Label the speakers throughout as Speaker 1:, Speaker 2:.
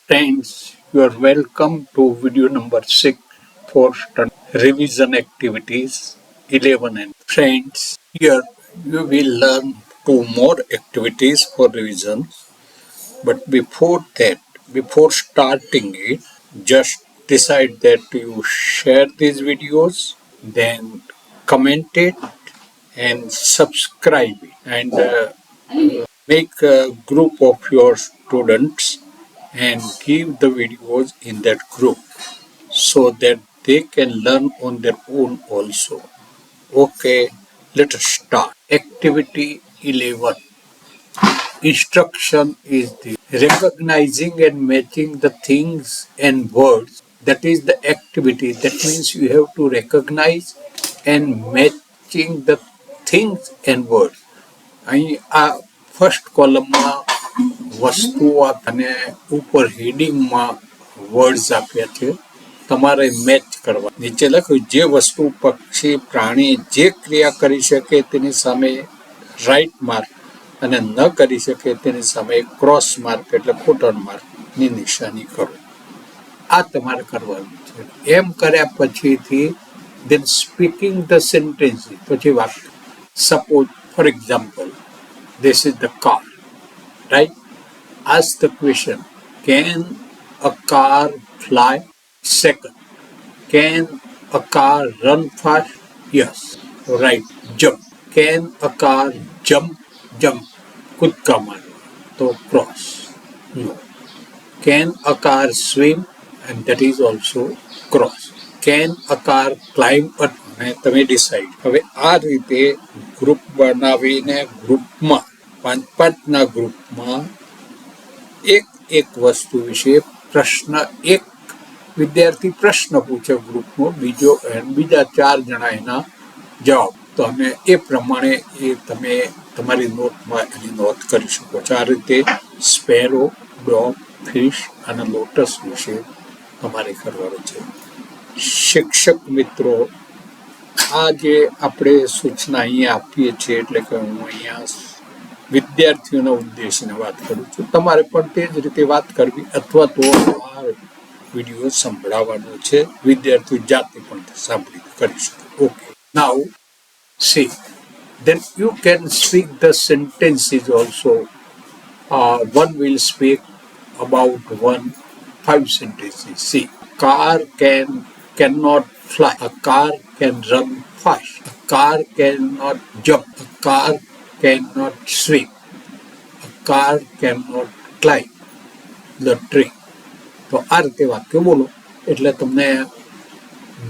Speaker 1: Friends, you are welcome to video number 6 for revision activities 11 and friends. Here you will learn two more activities for revision. But before starting it, just decide that you share these videos, then comment it and subscribe it and make a group of your students and give the videos in that group so that they can learn on their own also. Okay, let us start. Activity 11. Instruction is the recognizing and matching the things and words. That is the activity. That means you have to recognize and matching the things and words. અહીં આ first કોલમમાં વસ્તુઓ અને ઉપર હેડિંગમાં words આપ્યા છે. તમારે match કરવા. નીચે લખ્યું જે વસ્તુ પક્ષી પ્રાણી જે ક્રિયા કરી શકે તેની સામે રાઈટ માર્ક અને ન કરી શકે તેની સામે ક્રોસ માર્ક એટલે ખોટણ માર્કની નિશાની કરો. આ તમારે કરવાનું છે. એમ કર્યા પછીથી then speaking the sentences પછી વાક્ય. Suppose for example this is the car, right? Ask the question, can a car fly? Second, can a car run fast? Yes, right. Jump. Can a car jump? Jump. કૂદકા મારવા તો cross. No. Can a car swim? And that is also cross. Can a car climb a અને તમે decide. હવે આ રીતે group બનાવીને ગ્રુપમાં પાંચના ગ્રુપમાં એક વસ્તુ વિશે પ્રશ્ન એક વિદ્યાર્થી પ્રશ્ન પૂછે ગ્રુપનો બીજા 4 જણા એના જવાબ. તો અમે એ પ્રમાણે તમે તમારી નોટમાં એની નોંધ કરી શકો છો. આ રીતે સ્પેરો, ડોગ, ફિશ અને લોટસ વિશે તમારે કરવાનું છે. શિક્ષક મિત્રો, આ જે આપણે સૂચના અહીંયા આપીએ છીએ એટલે કે હું અહીંયા વિદ્યાર્થીઓના ઉદ્દેશને વાત કરું છું. તમારે પણ તે જ રીતે વાત કરવી અથવા તો આ વિડીયો સંભળાવવાનો છે. વિદ્યાર્થીઓ જાતે પણ સાંભળી કરી શકે. Okay, now see, then you can speak the sentences also. One will speak about 5 sentences. See, car cannot fly. A car can run fast. A car cannot jump. A car cannot swim. A car cannot climb the tree. તો આ રીતે વાક્યો બોલો એટલે તમને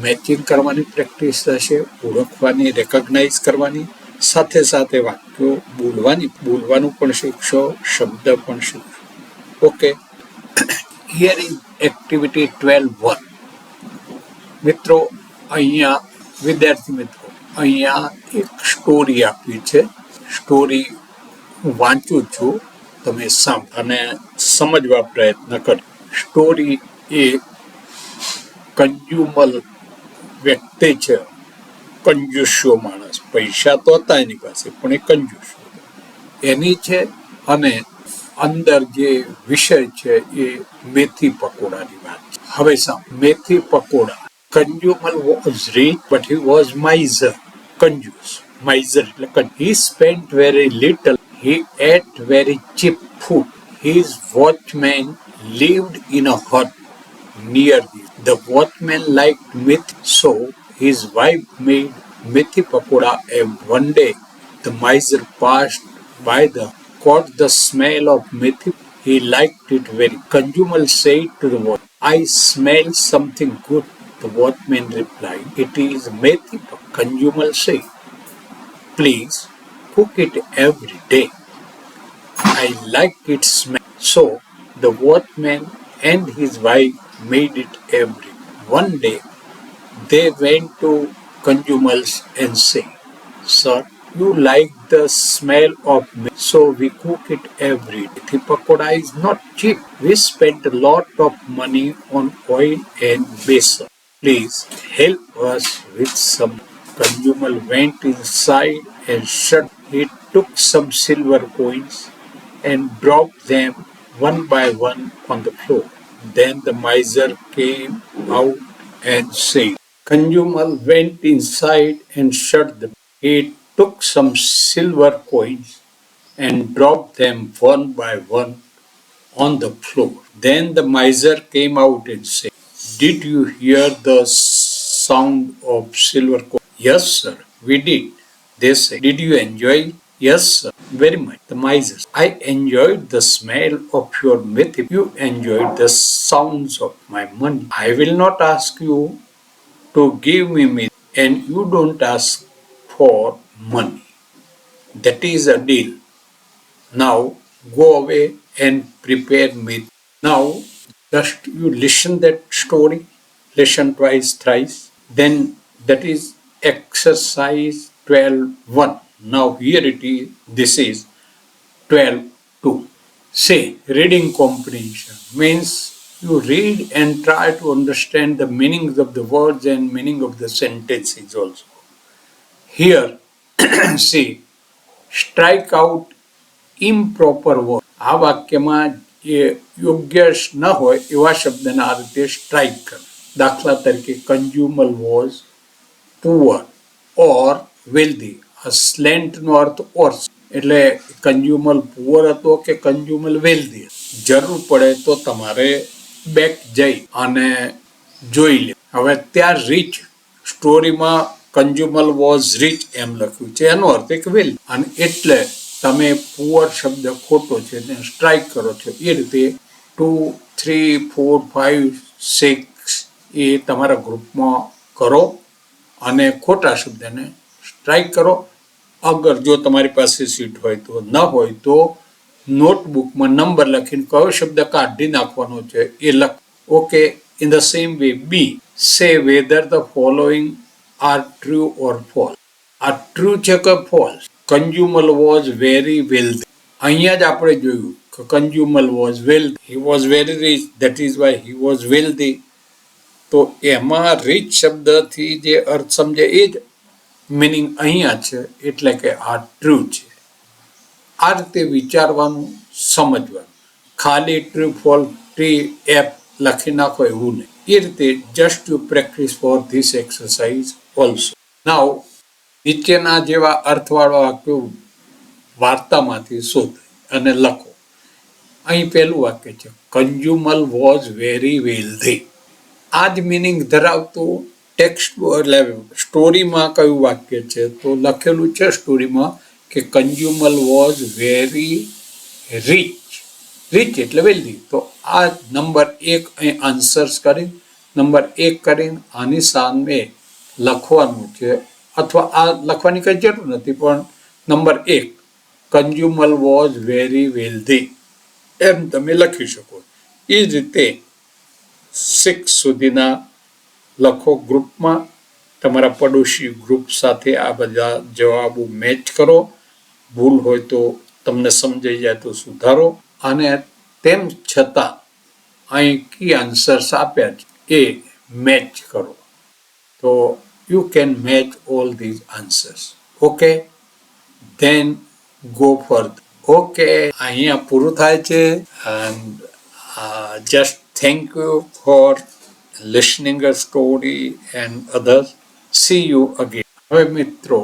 Speaker 1: matching કરવાની practice થશે, ઓળખવાની, રેકગ્નાઇઝ કરવાની, સાથે સાથે વાક્યો બોલવાનું પણ શીખશો, શબ્દ પણ શીખશો. Okay, here is activity 12.1. મિત્રો અહીંયા વિદ્યાર્થી મિત્રો અહીંયા એક સ્ટોરી આપી છે. સ્ટોરી હું વાંચું છું, તમે અને સમજવા પ્રયત્ન કરો. સ્ટોરી એ કંજ્યુમર વ્યક્તિ છે, કંજૂસો માણસ. પૈસા તો હતા એની પાસે પણ એ કંજૂસો એની છે. અને અંદર જે વિષય છે એ મેથી પકોડાની વાત છે. હવે મેથી pakoda. Consumer was rich, but he was miser. Conjuse. Miser. He spent very little. He ate very cheap food. His watchman lived in a hut near him. The watchman liked methi, so his wife made methi pakoda every one day. The miser passed by caught the smell of methi. He liked it very. Consumer said to the watchman, I smell something good. The watchman replied, it is methi. Consumer said, please cook it every day. I like its smell. So the watchman and his wife made it every one day. They went to consumers and said, sir, you like the smell of meat, so we cook it every day. Methi pakoda is not cheap. We spent a lot of money on oil and besan. Please help us with some. Consumer went inside and shut. He took some silver coins and dropped them one by one on the floor. Then the miser came out and said, Kanjumal went inside and shut the door. He took some silver coins and dropped them one by one on the floor. Then the miser came out and said, Did you hear the sound of silver coins? Yes, sir, we did. They said, Did you enjoy it? Yes, sir, very much. The miser, I enjoyed the smell of your methi. You enjoyed the sounds of my money. I will not ask you to give me meat, and you don't ask for money. That is a deal. Now go away and prepare meat. Now just you listen that story, listen twice, thrice. Then that is exercise 12:1. Now here it is. This is 12:2. Say reading comprehension means you read and try to understand the meanings of the words and meaning of the sentences also. Here, see, strike out improper word. આ વાક્યમાં એ યોગ્ય ન હોય એવા શબ્દને આ રીતે strike કરો. દાખલા તરીકે consumer was poor or wealthy. આ સ્લેન્ટનો અર્થ ઓર એટલે કન્ઝ્યુમર પુઅર હતો કે કન્ઝ્યુમર વેલ્ધી. જરૂર પડે તો તમારે બેક જઈ અને જોઈ લે. હવે ત્યાં રીચ સ્ટોરીમાં કન્ઝ્યુમર વોઝ રીચ એમ લખ્યું છે, એનો અર્થ એક વેલ્ધી, અને એટલે તમે પુઅર શબ્દ ખોટો છે તેને સ્ટ્રાઇક કરો છો. એ રીતે 2, 3, 4, 5, 6 એ તમારા ગ્રુપમાં કરો અને ખોટા શબ્દને સ્ટ્રાઇક કરો. અગર જો તમારી પાસે સીટ હોય તો, ન હોય તો નોટબુકમાં નંબર લખીને કયો શબ્દ કાઢી નાખવાનો છે એ લખ. Okay. In the same way B, say whether the following are true or false. આ ટ્રુ છે કે false? Consumer was very wealthy. અહીંયા જ આપણે જોયું કે consumer was wealthy. He was very rich, that is why he was wealthy. તો એમાં રીચ શબ્દથી જે અર્થ સમજે એ જ મિનિંગ અહીંયા છે, એટલે કે આ ટ્રુ છે. આ રીતે વિચારવાનું, સમજવાનું. ખાલી ટ્રુ ફોલ્સ ટી એપ લખી નાખો એવું નહીં. એ રીતે just you practice for this exercise also. Now નીચેના જેવા અર્થવાળો વાક્યો વાર્તામાંથી શોધો અને લખો. અહીં પહેલું વાક્ય છે, કન્ઝ્યુમર વોઝ વેરી વેલ્ધી. આ જ મિનિંગ ધરાવતું ટેક્સ્ટ એટલે સ્ટોરીમાં કયું વાક્ય છે? તો લખેલું છે સ્ટોરીમાં કે consumer was very rich. Rich એટલે વેલ્ધી. તો આ નંબર 1 અહીં આન્સર્સ કરી નંબર 1 કરીને આની સામે લખવાનું છે, અથવા આ લખવાની કંઈ જરૂર નથી, પણ number 1 consumer was very wealthy એમ તમે લખી શકો. એ જ રીતે 6 સુધીના લખો ગ્રુપમાં. તમારા પડોશી ગ્રુપ સાથે આ બધા જવાબો મેચ કરો. ભૂલ હોય તો તમને સમજાઈ જાય તો સુધારો. અને તેમ છતાં અહીં કી આન્સર્સ આપ્યા છે એ મેચ કરો. તો you can match all these answers. Okay, then go further. Okay, અહીંયા પૂરું થાય છે. And just thank you for listening a story and others. See you again. હવે મિત્રો,